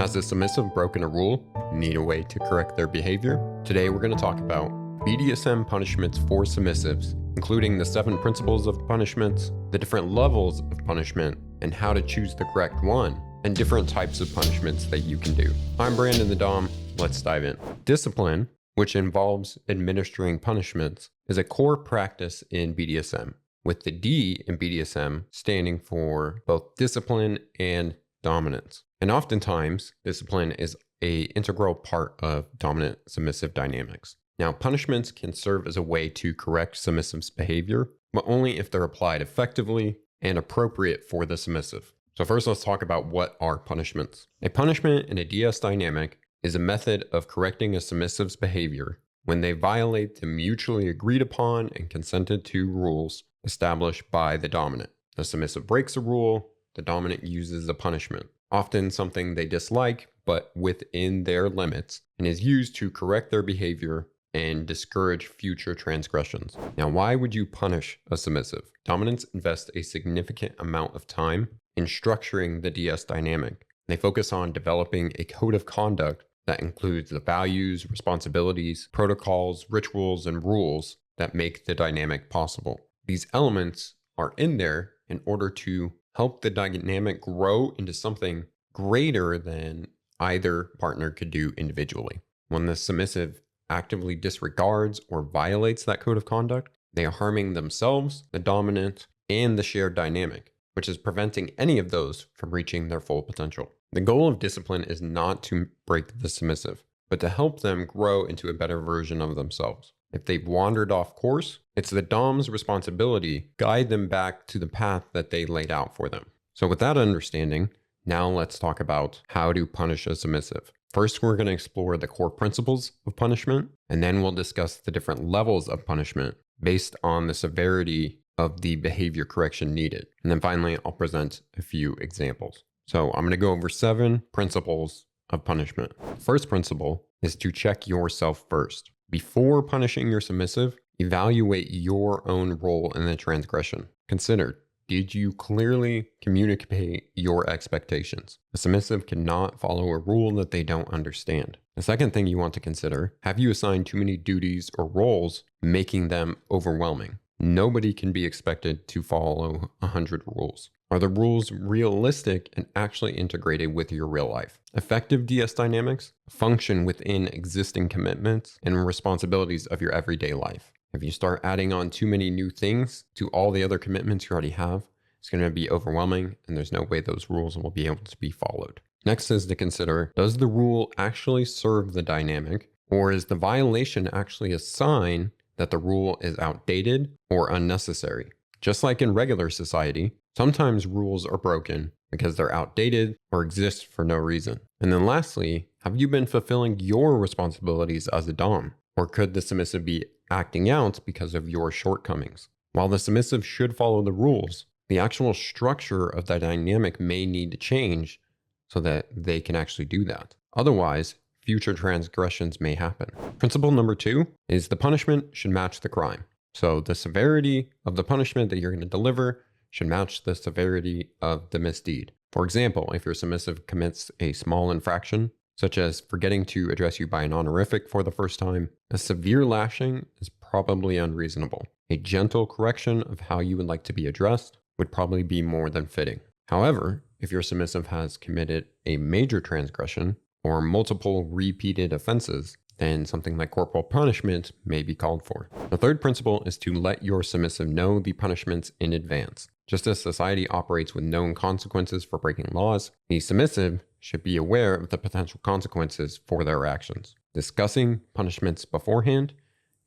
Has a submissive broken a rule? Need a way to correct their behavior? Today we're going to talk about BDSM punishments for submissives, including the 7 principles of punishments, the different levels of punishment, and how to choose the correct one, and different types of punishments that you can do. I'm Brandon the Dom. Let's dive in. Discipline, which involves administering punishments, is a core practice in BDSM, with the D in BDSM standing for both discipline and dominance. And oftentimes, discipline is an integral part of dominant submissive dynamics. Now, punishments can serve as a way to correct submissive's behavior, but only if they're applied effectively and appropriate for the submissive. So first, let's talk about what are punishments. A punishment in a DS dynamic is a method of correcting a submissive's behavior when they violate the mutually agreed upon and consented to rules established by the dominant. The submissive breaks a rule, the dominant uses a punishment, often something they dislike, but within their limits, and is used to correct their behavior and discourage future transgressions. Now, why would you punish a submissive? Dominants invest a significant amount of time in structuring the DS dynamic. They focus on developing a code of conduct that includes the values, responsibilities, protocols, rituals, and rules that make the dynamic possible. These elements are in there in order to help the dynamic grow into something greater than either partner could do individually. When the submissive actively disregards or violates that code of conduct, they are harming themselves, the dominant, and the shared dynamic, which is preventing any of those from reaching their full potential. The goal of discipline is not to break the submissive, but to help them grow into a better version of themselves. If they've wandered off course, it's the Dom's responsibility to guide them back to the path that they laid out for them. So with that understanding, now let's talk about how to punish a submissive. First, we're going to explore the core principles of punishment, and then we'll discuss the different levels of punishment based on the severity of the behavior correction needed. And then finally, I'll present a few examples. So I'm going to go over 7 principles of punishment. First principle is to check yourself first. Before punishing your submissive, evaluate your own role in the transgression. Consider, did you clearly communicate your expectations? A submissive cannot follow a rule that they don't understand. The second thing you want to consider, have you assigned too many duties or roles, making them overwhelming? Nobody can be expected to follow 100 rules. Are the rules realistic and actually integrated with your real life? Effective DS dynamics function within existing commitments and responsibilities of your everyday life. If you start adding on too many new things to all the other commitments you already have, it's going to be overwhelming and there's no way those rules will be able to be followed. Next is to consider, does the rule actually serve the dynamic, or is the violation actually a sign that the rule is outdated or unnecessary? Just like in regular society, sometimes rules are broken because they're outdated or exist for no reason. And then lastly, have you been fulfilling your responsibilities as a Dom? Or could the submissive be acting out because of your shortcomings? While the submissive should follow the rules, the actual structure of the dynamic may need to change so that they can actually do that. Otherwise, future transgressions may happen. Principle number 2 is the punishment should match the crime. So the severity of the punishment that you're going to deliver should match the severity of the misdeed. For example, if your submissive commits a small infraction, such as forgetting to address you by an honorific for the first time, a severe lashing is probably unreasonable. A gentle correction of how you would like to be addressed would probably be more than fitting. However, if your submissive has committed a major transgression or multiple repeated offenses, then something like corporal punishment may be called for. The third principle is to let your submissive know the punishments in advance. Just as society operates with known consequences for breaking laws, the submissive should be aware of the potential consequences for their actions. Discussing punishments beforehand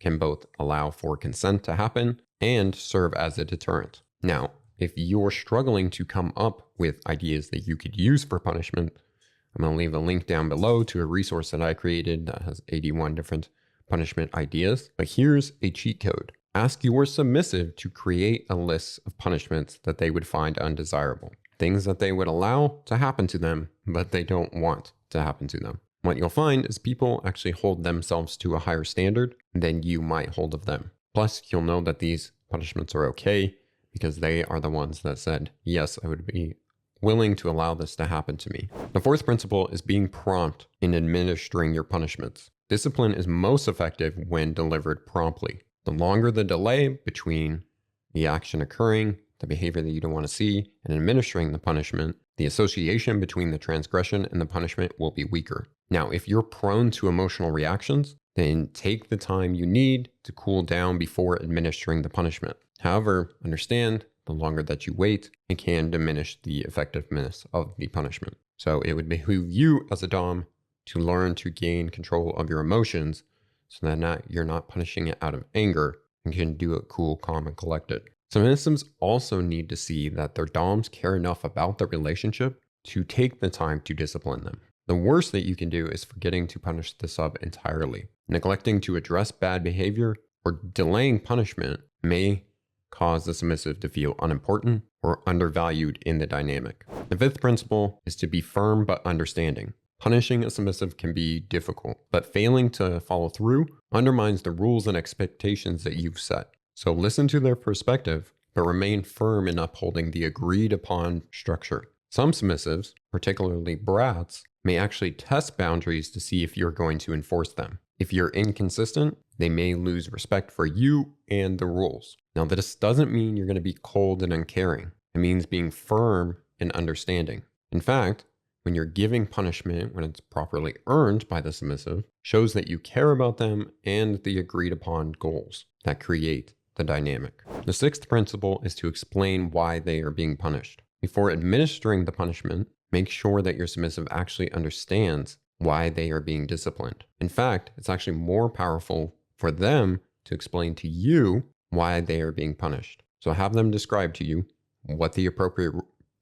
can both allow for consent to happen and serve as a deterrent. Now, if you're struggling to come up with ideas that you could use for punishment, I'm going to leave a link down below to a resource that I created that has 81 different punishment ideas. But here's a cheat code. Ask your submissive to create a list of punishments that they would find undesirable. Things that they would allow to happen to them, but they don't want to happen to them. What you'll find is people actually hold themselves to a higher standard than you might hold of them. Plus, you'll know that these punishments are okay because they are the ones that said, yes, I would be willing to allow this to happen to me. The fourth principle is being prompt in administering your punishments. Discipline is most effective when delivered promptly. The longer the delay between the action occurring, the behavior that you don't want to see, and administering the punishment, the association between the transgression and the punishment will be weaker. Now, if you're prone to emotional reactions, then take the time you need to cool down before administering the punishment. However, understand the longer that you wait, it can diminish the effectiveness of the punishment. So it would behoove you as a Dom to learn to gain control of your emotions so that you're not punishing it out of anger and can do it cool, calm, and collected. Submissives also need to see that their Doms care enough about the relationship to take the time to discipline them. The worst that you can do is forgetting to punish the sub entirely. Neglecting to address bad behavior or delaying punishment may cause the submissive to feel unimportant or undervalued in the dynamic. The fifth principle is to be firm but understanding. Punishing a submissive can be difficult, but failing to follow through undermines the rules and expectations that you've set. So listen to their perspective, but remain firm in upholding the agreed upon structure. Some submissives, particularly brats, may actually test boundaries to see if you're going to enforce them. If you're inconsistent, they may lose respect for you and the rules. Now, this doesn't mean you're going to be cold and uncaring. It means being firm and understanding. In fact, when you're giving punishment when it's properly earned by the submissive, shows that you care about them and the agreed upon goals that create the dynamic. The sixth principle is to explain why they are being punished. Before administering the punishment, make sure that your submissive actually understands why they are being disciplined. In fact, it's actually more powerful for them to explain to you why they are being punished. So have them describe to you what the appropriate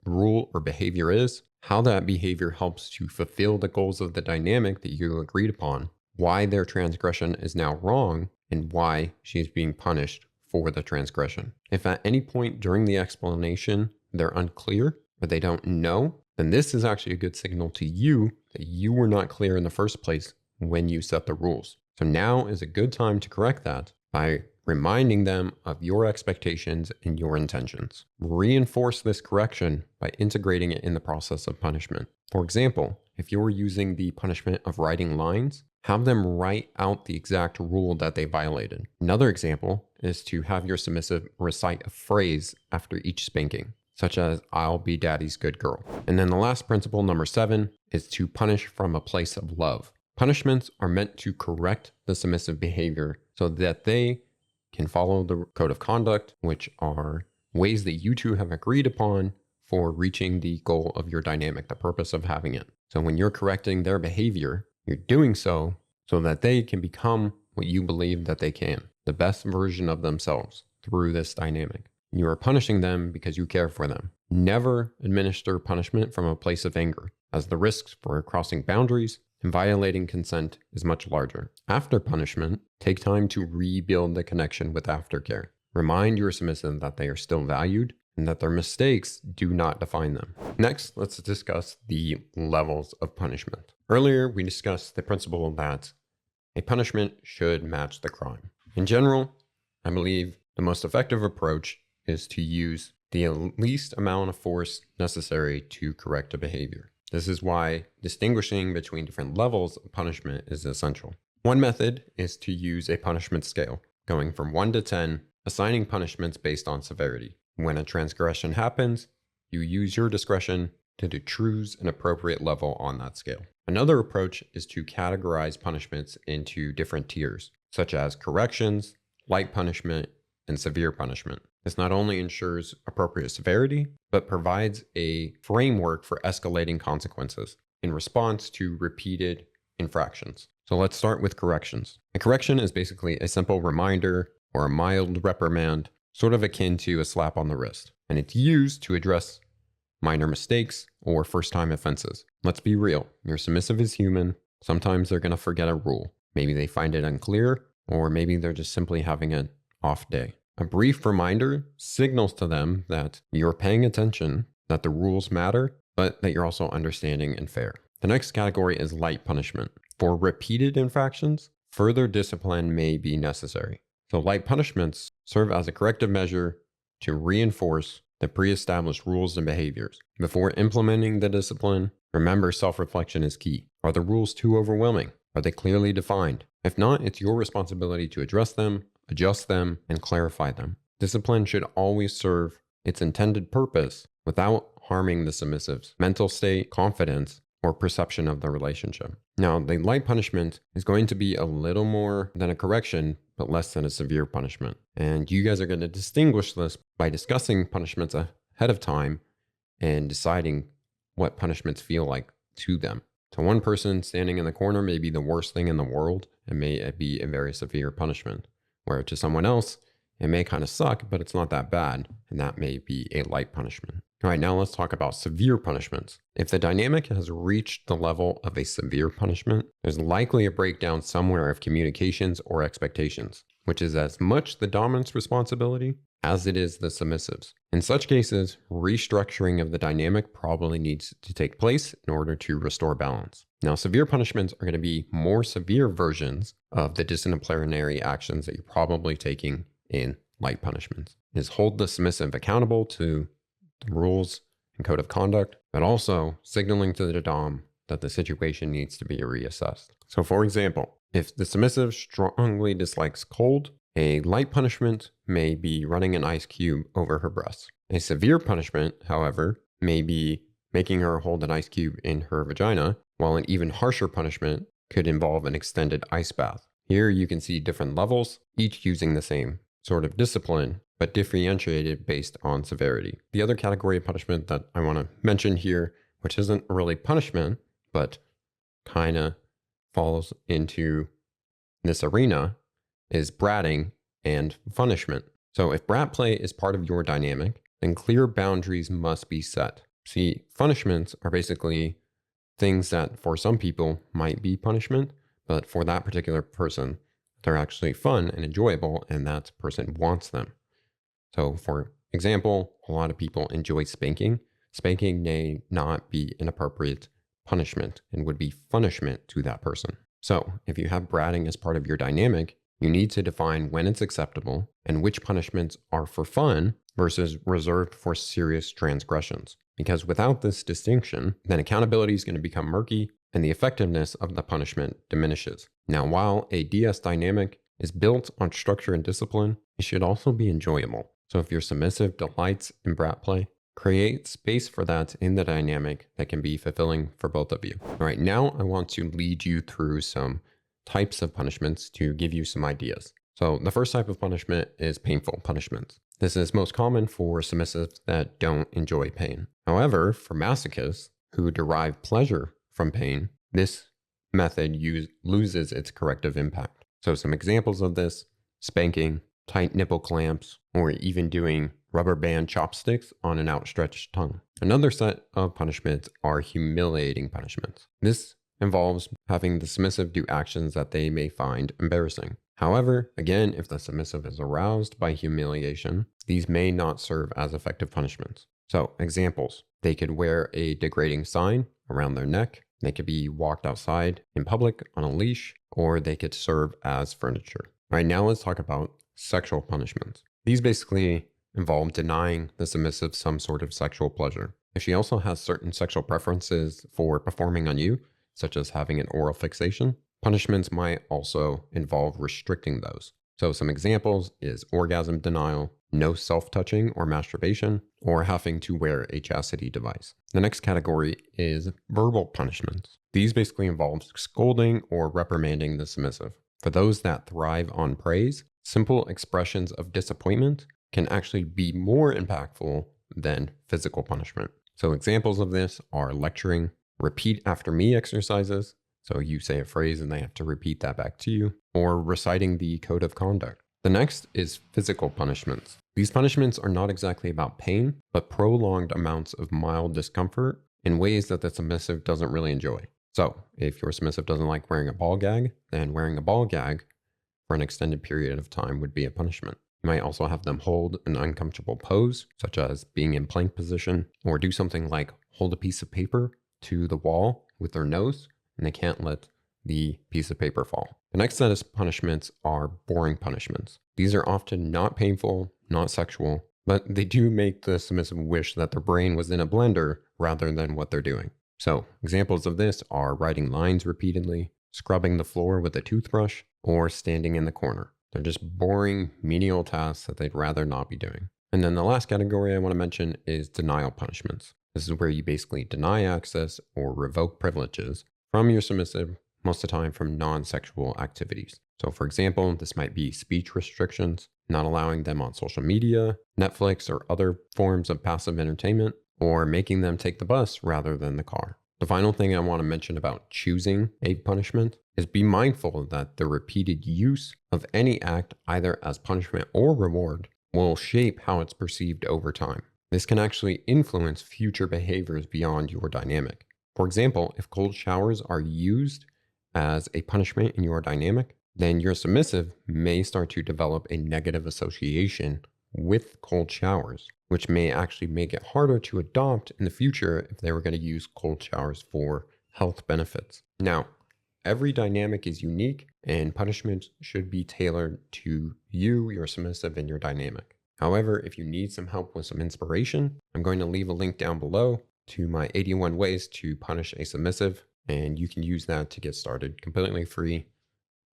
rule or behavior is, how that behavior helps to fulfill the goals of the dynamic that you agreed upon, why their transgression is now wrong, and why she is being punished for the transgression. If at any point during the explanation they're unclear or they don't know, then this is actually a good signal to you that you were not clear in the first place when you set the rules. So now is a good time to correct that by reminding them of your expectations and your intentions. Reinforce this correction by integrating it in the process of punishment. For example, if you're using the punishment of writing lines, have them write out the exact rule that they violated. Another example is to have your submissive recite a phrase after each spanking, such as, "I'll be daddy's good girl." And then the last principle, number 7, is to punish from a place of love. Punishments are meant to correct the submissive behavior so that they can follow the code of conduct, which are ways that you two have agreed upon for reaching the goal of your dynamic, the purpose of having it. So when you're correcting their behavior, you're doing so that they can become what you believe that they can, the best version of themselves through this dynamic. You are punishing them because you care for them. Never administer punishment from a place of anger, as the risks for crossing boundaries and violating consent is much larger. After punishment, take time to rebuild the connection with aftercare. Remind your submissive that they are still valued and that their mistakes do not define them. Next, let's discuss the levels of punishment. Earlier, we discussed the principle that a punishment should match the crime. In general, I believe the most effective approach is to use the least amount of force necessary to correct a behavior. This is why distinguishing between different levels of punishment is essential. One method is to use a punishment scale, going from 1 to 10, assigning punishments based on severity. When a transgression happens, you use your discretion to choose an appropriate level on that scale. Another approach is to categorize punishments into different tiers, such as corrections, light punishment, and severe punishment. This not only ensures appropriate severity, but provides a framework for escalating consequences in response to repeated infractions. So let's start with corrections. A correction is basically a simple reminder or a mild reprimand, sort of akin to a slap on the wrist, and it's used to address minor mistakes or first-time offenses. Let's be real, your submissive is human. Sometimes they're going to forget a rule. Maybe they find it unclear, or maybe they're just simply having an off day. A brief reminder signals to them that you're paying attention, that the rules matter, but that you're also understanding and fair. The next category is light punishment. For repeated infractions, further discipline may be necessary. So light punishments serve as a corrective measure to reinforce that pre-establish rules and behaviors. Before implementing the discipline, remember self-reflection is key. Are the rules too overwhelming? Are they clearly defined? If not, it's your responsibility to address them, adjust them, and clarify them. Discipline should always serve its intended purpose without harming the submissive's mental state, confidence, or perception of the relationship. Now, the light punishment is going to be a little more than a correction, but less than a severe punishment. And you guys are going to distinguish this by discussing punishments ahead of time and deciding what punishments feel like to them. To one person, standing in the corner may be the worst thing in the world and may be a very severe punishment, where to someone else, it may kind of suck, but it's not that bad, and that may be a light punishment. All right, now let's talk about severe punishments. If the dynamic has reached the level of a severe punishment, there's likely a breakdown somewhere of communications or expectations, which is as much the dominant's responsibility as it is the submissive's. In such cases, restructuring of the dynamic probably needs to take place in order to restore balance. Now, severe punishments are going to be more severe versions of the disciplinary actions that you're probably taking in light punishments. Is hold the submissive accountable to the rules and code of conduct, but also signaling to the dom that the situation needs to be reassessed. So for example, if the submissive strongly dislikes cold, a light punishment may be running an ice cube over her breasts. A severe punishment, however, may be making her hold an ice cube in her vagina, while an even harsher punishment could involve an extended ice bath. Here you can see different levels, each using the same sort of discipline, but differentiated based on severity. The other category of punishment that I want to mention here, which isn't really punishment, but kind of falls into this arena, is bratting and punishment. So if brat play is part of your dynamic, then clear boundaries must be set. See, punishments are basically things that for some people might be punishment, but for that particular person, they're actually fun and enjoyable, and that person wants them. So for example, a lot of people enjoy spanking. Spanking may not be an appropriate punishment and would be punishment to that person. So if you have bratting as part of your dynamic, you need to define when it's acceptable and which punishments are for fun versus reserved for serious transgressions. Because without this distinction, then accountability is going to become murky and the effectiveness of the punishment diminishes. Now, while a DS dynamic is built on structure and discipline, it should also be enjoyable. So if your submissive delights in brat play, create space for that in the dynamic that can be fulfilling for both of you. All right, now I want to lead you through some types of punishments to give you some ideas. So the first type of punishment is painful punishments. This is most common for submissives that don't enjoy pain. However, for masochists who derive pleasure from pain, this method loses its corrective impact. So some examples of this: spanking, tight nipple clamps, or even doing rubber band chopsticks on an outstretched tongue. Another set of punishments are humiliating punishments. This involves having the submissive do actions that they may find embarrassing. However, again, if the submissive is aroused by humiliation, these may not serve as effective punishments. So examples: they could wear a degrading sign around their neck, they could be walked outside in public on a leash, or they could serve as furniture. All right, now let's talk about sexual punishments. These basically involve denying the submissive some sort of sexual pleasure. If she also has certain sexual preferences for performing on you, such as having an oral fixation, punishments might also involve restricting those. So some examples is orgasm denial, no self-touching or masturbation, or having to wear a chastity device. The next category is verbal punishments. These basically involve scolding or reprimanding the submissive. For those that thrive on praise, simple expressions of disappointment can actually be more impactful than physical punishment. So examples of this are lecturing, repeat after me exercises. So you say a phrase and they have to repeat that back to you, or reciting the code of conduct. The next is physical punishments. These punishments are not exactly about pain, but prolonged amounts of mild discomfort in ways that the submissive doesn't really enjoy. So if your submissive doesn't like wearing a ball gag, then wearing a ball gag for an extended period of time would be a punishment. You might also have them hold an uncomfortable pose, such as being in plank position, or do something like hold a piece of paper to the wall with their nose, and they can't let the piece of paper fall. The next set of punishments are boring punishments. These are often not painful, not sexual, but they do make the submissive wish that their brain was in a blender rather than what they're doing. So examples of this are writing lines repeatedly, scrubbing the floor with a toothbrush, or standing in the corner. They're just boring, menial tasks that they'd rather not be doing. And then the last category I want to mention is denial punishments. This is where you basically deny access or revoke privileges from your submissive, most of the time from non-sexual activities. So for example, this might be speech restrictions, not allowing them on social media, Netflix, or other forms of passive entertainment, or making them take the bus rather than the car. The final thing I want to mention about choosing a punishment is be mindful that the repeated use of any act, either as punishment or reward, will shape how it's perceived over time. This can actually influence future behaviors beyond your dynamic. For example, if cold showers are used as a punishment in your dynamic, then your submissive may start to develop a negative association with cold showers, which may actually make it harder to adopt in the future if they were going to use cold showers for health benefits. Now, every dynamic is unique, and punishments should be tailored to you, your submissive, and your dynamic. However, if you need some help with some inspiration, I'm going to leave a link down below to my 81 ways to punish a submissive, and you can use that to get started completely free.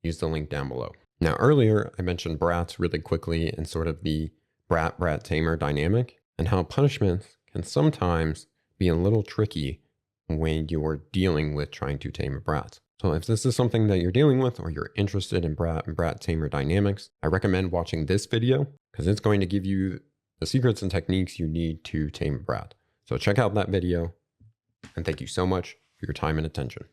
Use the link down below. Now, earlier, I mentioned brats really quickly and sort of the brat tamer dynamic, and how punishments can sometimes be a little tricky when you're dealing with trying to tame a brat. So if this is something that you're dealing with, or you're interested in brat and brat tamer dynamics, I recommend watching this video because it's going to give you the secrets and techniques you need to tame a brat. So check out that video, and thank you so much for your time and attention.